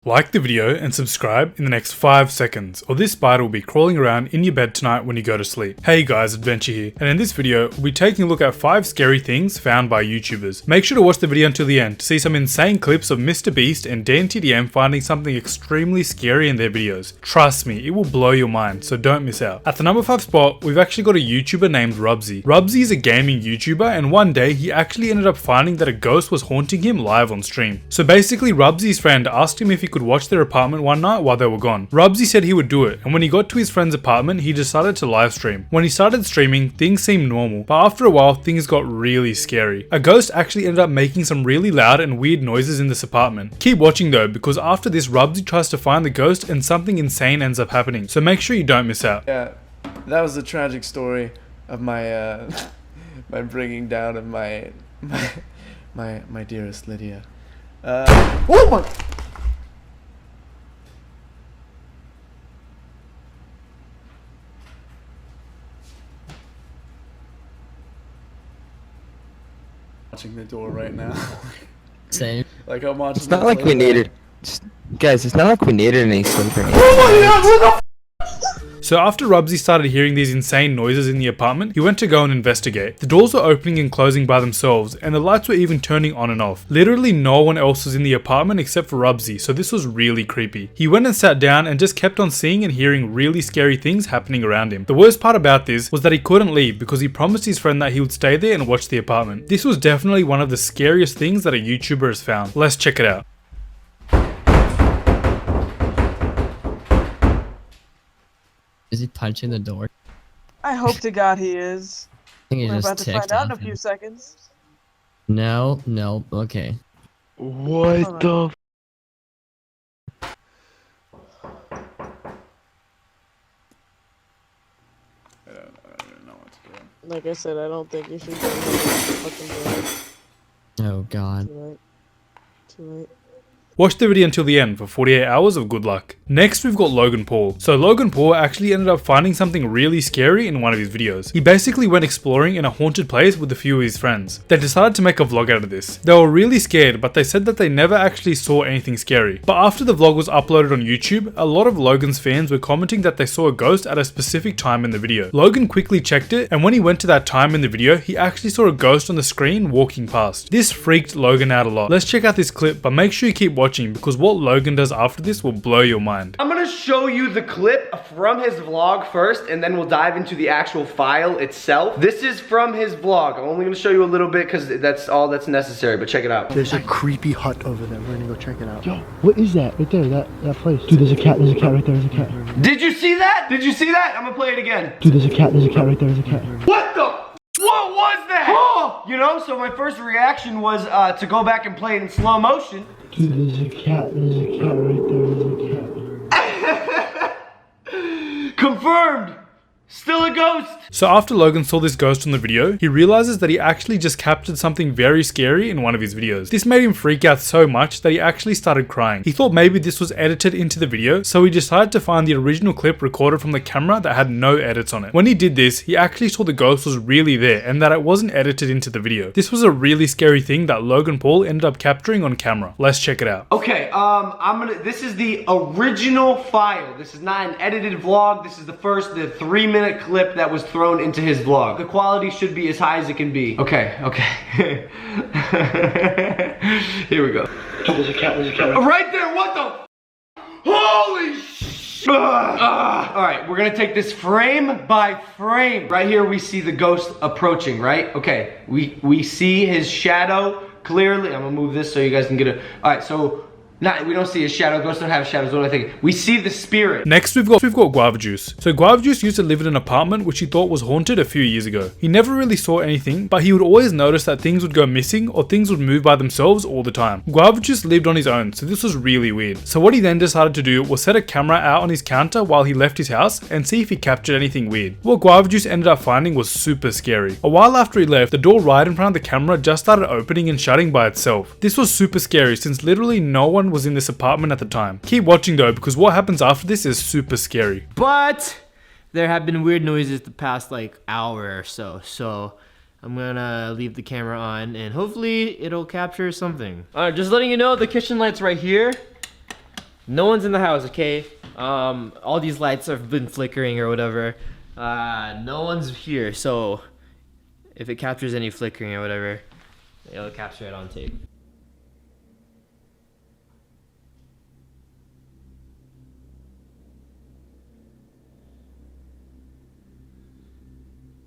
Like the video and subscribe in the next 5 seconds, or this spider will be crawling around in your bed tonight when you go to sleep. Hey guys, Adventure here, and in this video, we'll be taking a look at 5 scary things found by YouTubers. Make sure to watch the video until the end to see some insane clips of MrBeast and DanTDM finding something extremely scary in their videos. Trust me, it will blow your mind, so don't miss out. At the number 5 spot, we've actually got a YouTuber named Rubsy. Rubsy is a gaming YouTuber, and one day he actually ended up finding that a ghost was haunting him live on stream. So basically, Rubsy's friend asked him if he could watch their apartment one night while they were gone. Rubsy said he would do it, and when he got to his friend's apartment, he decided to live stream. When he started streaming, things seemed normal, but after a while, things got really scary. A ghost actually ended up making some really loud and weird noises in this apartment. Keep watching though, because after this, Rubsy tries to find the ghost and something insane ends up happening, so make sure you don't miss out. Yeah, that was the tragic story of my my bringing down of my dearest Lydia. Oh my! Watching the door right now. Same. Like I'm watching. It's not like we needed, guys. It's not like we needed any sleep or anything. Oh my god! What the? So after Rubsy started hearing these insane noises in the apartment, he went to go and investigate. The doors were opening and closing by themselves, and the lights were even turning on and off. Literally no one else was in the apartment except for Rubsy, so this was really creepy. He went and sat down and just kept on seeing and hearing really scary things happening around him. The worst part about this was that he couldn't leave because he promised his friend that he would stay there and watch the apartment. This was definitely one of the scariest things that a YouTuber has found. Let's check it out. Is he punching the door? I hope to God he is. I think he We're just about to ticked find out in a off few him. seconds. No, okay. What the? I don't know what to do. Like I said, I don't think you should go into the fucking door. Oh god. Too late. Too late. Watch the video until the end for 48 hours of good luck. Next, we've got Logan Paul. So Logan Paul actually ended up finding something really scary in one of his videos. He basically went exploring in a haunted place with a few of his friends. They decided to make a vlog out of this. They were really scared, but they said that they never actually saw anything scary. But after the vlog was uploaded on YouTube, a lot of Logan's fans were commenting that they saw a ghost at a specific time in the video. Logan quickly checked it, and when he went to that time in the video, he actually saw a ghost on the screen walking past. This freaked Logan out a lot. Let's check out this clip, but make sure you keep watching because what Logan does after this will blow your mind. I'm gonna show you the clip from his vlog first, and then we'll dive into the actual file itself. This is from his vlog. I'm only gonna show you a little bit because that's all that's necessary, but check it out. There's a creepy hut over there. We're gonna go check it out. Yo, what is that right there? That place. Dude, there's a cat. There's a cat right there. There's a cat. Did you see that? Did you see that? I'm gonna play it again. Dude, there's a cat. There's a cat right there. There's a cat. What the? What was that? Oh, you know, so my first reaction was to go back and play it in slow motion. Dude, there's a cat. There's a cat right there. There's a cat. Confirmed. Still a ghost. So after Logan saw this ghost on the video, he realizes that he actually just captured something very scary in one of his videos. This made him freak out so much that he actually started crying. He thought maybe this was edited into the video, so he decided to find the original clip recorded from the camera that had no edits on it. When he did this, he actually saw the ghost was really there and that it wasn't edited into the video. This was a really scary thing that Logan Paul ended up capturing on camera. Let's check it out. Okay, this is the original file. This is not an edited vlog. This is the 3-minute clip that was thrown into his vlog. The quality should be as high as it can be. Okay. Here we go. Dude, there's a cat. There's a cat Right there, what the? Holy sh! Alright, we're gonna take this frame by frame. Right here we see the ghost approaching, right? Okay, we see his shadow clearly. I'm gonna move this so you guys can get it. Alright, so we don't see his shadow. Ghosts don't have shadows. What do I think? We see the spirit. Next, we've got Guava Juice. So Guava Juice used to live in an apartment which he thought was haunted a few years ago. He never really saw anything, but he would always notice that things would go missing or things would move by themselves all the time. Guava Juice lived on his own, so this was really weird. So what he then decided to do was set a camera out on his counter while he left his house and see if he captured anything weird. What Guava Juice ended up finding was super scary. A while after he left, the door right in front of the camera just started opening and shutting by itself. This was super scary since literally no one was in this apartment at the time. Keep watching though, because what happens after this is super scary. But there have been weird noises the past like hour or so. So I'm gonna leave the camera on and hopefully it'll capture something. All right, just letting you know, the kitchen light's right here. No one's in the house, okay? All these lights have been flickering or whatever. No one's here, so if it captures any flickering or whatever, it'll capture it on tape.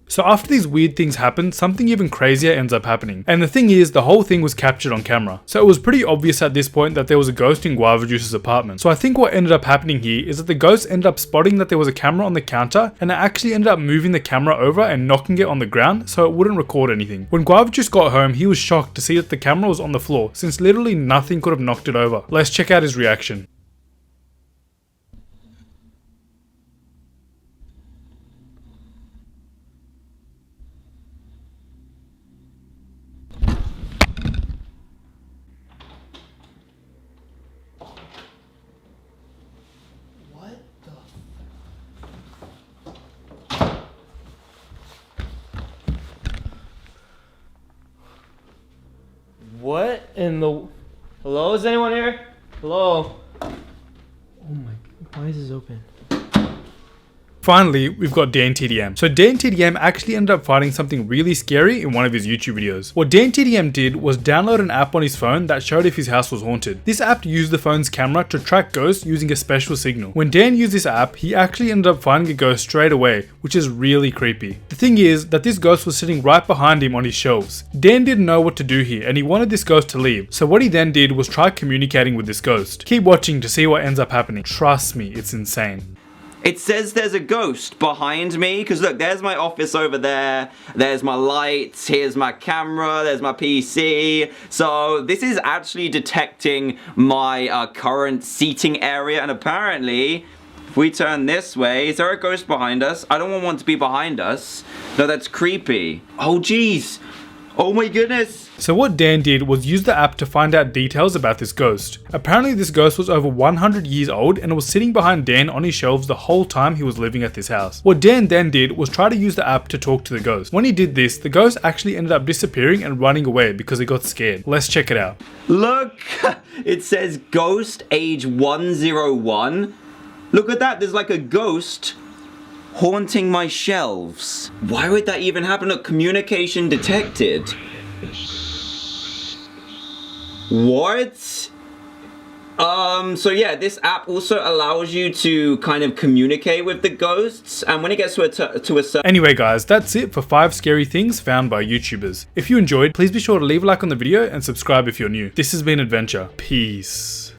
So after these weird things happen, something even crazier ends up happening. And the thing is, the whole thing was captured on camera. So it was pretty obvious at this point that there was a ghost in Guava Juice's apartment. So I think what ended up happening here is that the ghost ended up spotting that there was a camera on the counter, and it actually ended up moving the camera over and knocking it on the ground so it wouldn't record anything. When Guava Juice got home, he was shocked to see that the camera was on the floor, since literally nothing could have knocked it over. Let's check out his reaction. What in the... Hello, is anyone here? Hello? Oh my... Why is this open? Finally, we've got DanTDM. So DanTDM actually ended up finding something really scary in one of his YouTube videos. What DanTDM did was download an app on his phone that showed if his house was haunted. This app used the phone's camera to track ghosts using a special signal. When Dan used this app, he actually ended up finding a ghost straight away, which is really creepy. The thing is that this ghost was sitting right behind him on his shelves. Dan didn't know what to do here and he wanted this ghost to leave. So what he then did was try communicating with this ghost. Keep watching to see what ends up happening. Trust me, it's insane. It says there's a ghost behind me, because look, there's my office over there, there's my lights, here's my camera, there's my PC. So this is actually detecting my current seating area, and apparently, if we turn this way, is there a ghost behind us? I don't want one to be behind us. No, that's creepy. Oh jeez. Oh my goodness. So what Dan did was use the app to find out details about this ghost. Apparently this ghost was over 100 years old and was sitting behind Dan on his shelves the whole time he was living at this house. What Dan then did was try to use the app to talk to the ghost. When he did this, the ghost actually ended up disappearing and running away because he got scared. Let's check it out. Look, it says ghost age 101. Look at that, there's like a ghost haunting my shelves. Why would that even happen? Look, communication detected. What? So yeah, this app also allows you to kind of communicate with the ghosts, and when it gets to a certain... Anyway guys, that's it for 5 scary things found by YouTubers. If you enjoyed, please be sure to leave a like on the video and subscribe if you're new. This has been Adventure. Peace.